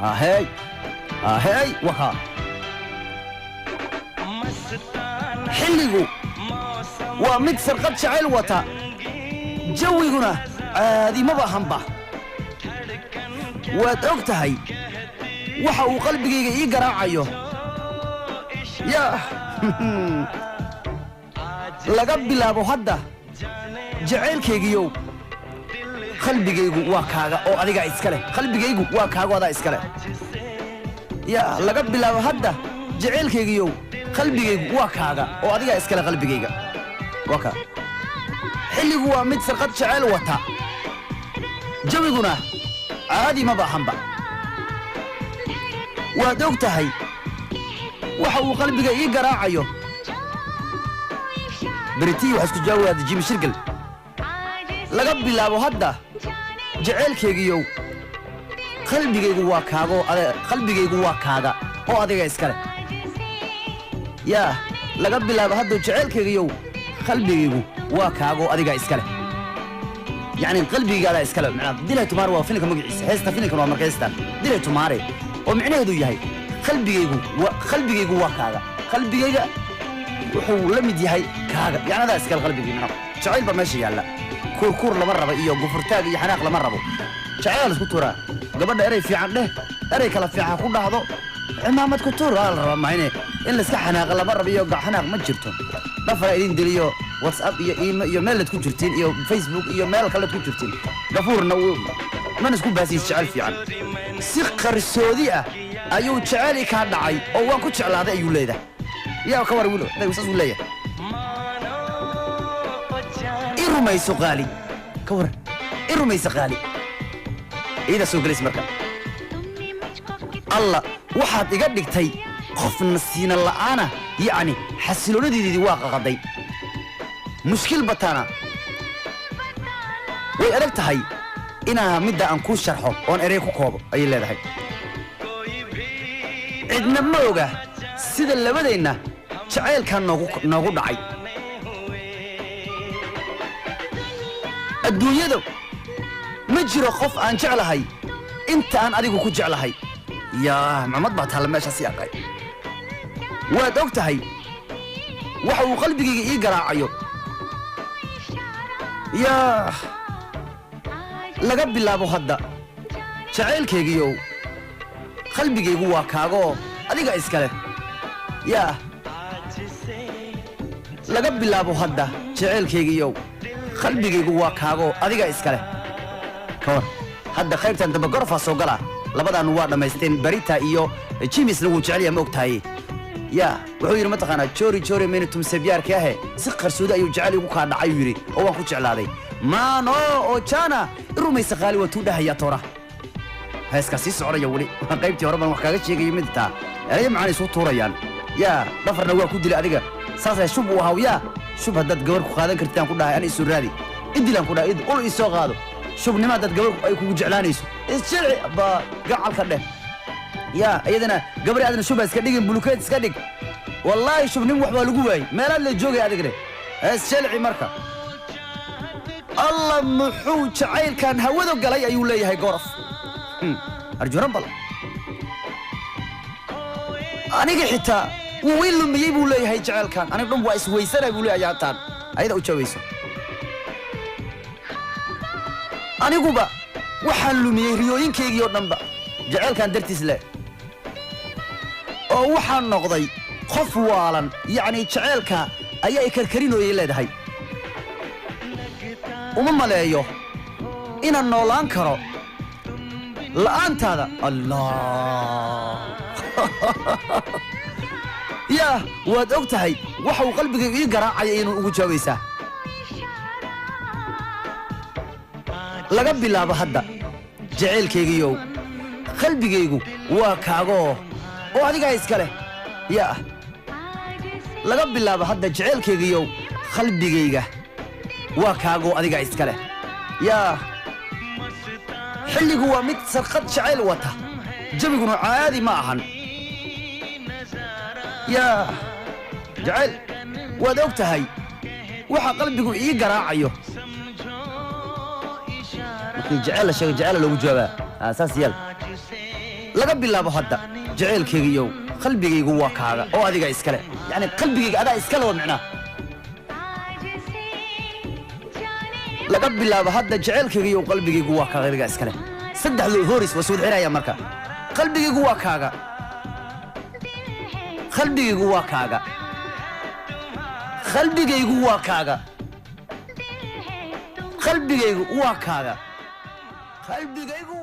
هاي هاي وها حلقو ومكسر قد شعيل وتا جويقنا هذه ما بهمبا وتوقتهي وحو قلبي يقرا عيو يا لقب بلابو هدا جعيل كيجيو قلبي waa kaaga oo adiga iskale qalbigaygu waa kaaga wada iskale ya laga bilaabo hadda jaceelkaygiyo qalbigaygu waa kaaga oo adiga iskale qalbigayga waka xilligu waa mid sarqad jaceyl wata jawiguna caadi ma baahanba waad ogtahay waxa uu qalbiga ii garaacayo baritii waxa isku jawaabay jimi shirgal laga bilaabo hadda jaceelkaygiyo qalbigaygu waa kaaga qalbigaygu waa kaaga oo adiga iskale ya laga bilaabo hadda jaceelkaygiyo qalbigaygu waa kaaga oo adiga iskale يعني قلبي قال اسكله معناه ديله تمار waa filimka magaciisa heesta filimka waa markaystaan dile tumaare oo micnaheedu yahay qalbigaygu waa kaaga qalbigayga wuxuu la mid yahay kaaga yaanada iskale qalbigayga jacayl ba meesha yaala كور لما ربا iyo gufurtaag iyo xanaaq lama rabo jacayl isku tuura gabadha eray fiican dheh eray kala fiican ku dhaxdo imaamad ku tuura la raba maayne in la iska xanaaq lama rabo iyo xanaaq ma jirto dhafra idin diliyo whatsapp iyo email iyo mail ku jirtiin iyo facebook iyo mail kale ku jirtiin gafuurna man isku baasiis jacayl fiican si qarsoodi ah ayuu jacayl ka dhacay oo waan ku jeclaaday ayuu leeyahay yaa ka war wiilo day wasaas u leeyahay إرميس غالي كور إرميس غالي إذا سوق ليس مركب الله واحد يقدك تي خوف النسينا الله أنا يعني حسلونا دي واقع غضي مشكل بطانا ويقلبت هاي إنا مدة أنكو شرحه وان إريكو كوبو أي اللي هاي عدنا موقع سيدا اللي بدينا شعيل كان نوغو دعي الدنيا دو مجرى خوف عن جعلهاي انت عن اديكو كو جعلهاي يا محمد باتها لماشا سياقاي واد اوغتهاي waxa uu qalbigayga ii garaacayo ya laga bilaabo hadda jaceelkaygiyo qalbigaygu waa kaago adiga iskale ya laga bilaabo hadda jaceelkaygiyo qalbigaygu waa kaago adiga iskale kawar hadda qaybtan daba gorfa soo gala labadan waa dhameysteen barita iyo jimis lagu jecel yahay ma ogtahay ya wuxuu yiri ma taqaana chori meen tumsabiyaarka ah si qarsoodi ayuu jecel igu ka dhacay yiri oo waan ku jeclaaday maano oo jana rumaysa qaali waa tuu dhahaya toora heeska si socodaya wali qaybtii hore baan wax kaaga sheegay mid taa ay macaan isoo tuurayaan ya dhafarna waa ku dilay adiga saasay shub u hawya shub hadad gabar ku qaadan kartaan ku dhahay aan isu raadi idilan ku dhahay ul isoo qaado shubnima dad gabar ay kugu jeclaanayso isjilci ba gacalka dheh يا أيدنا قبل أدنى شوف بس كديجن بلوكات كديج والله شوف نم وحبا لجوي ما لا اللي جوجي هذا كده الشلعي مركب الله محوج عيل كان هوذا قال أيوة لي هاي قرف أرجو رب الله أنا حتى وين لما يجيبوا لي هاي جعل كان أنا قلنا وايس ويسنا يقولوا لي أجاتان هيدا وتشويسه أنا قبا وحلو ميريوين كيجي ونبا جعل كان درتيس له oo waxaan noqday qof waalan yaani jaceelka ayaa karkarinooyay leedahay uma maleeyo inaan noolaan karo la'aantaada allah ya waad ogtahay waxa uu qalbigayga ii garaacay inuu ugu jawaabaysaa laga bilaabo hadda jaceelkaygiyo qalbigaygu waa kaago oo adiga iskale ya laga bilaabo hadda jaceelkaygiyo qalbigayga waa kaago adiga iskale ya xilligu waa mid sarqad jaceyl wata jabiguna caadi ma ahan ya jaceyl waad ogtahay waxa qalbigu ii garaacayo markii jaceyl la sheego jaceyl lagu jawaabaa asaas yal laga bilaabo hadda jaceylkaygiiyow qalbigaygu waa kaaga oo adiga iskale yani qalbigayga adaa iskale oo micnaa laga bilaabo hadda jaceylkaygiiyow qalbigaygu waa kaaga adiga iskale saddexdoo horis waa soo xiraya marka qalbigaygu waa kaaga qalbigaygu waa kaaga qalbigaygu waa kaaga qalbigaygu waa kaaga qalbigaygu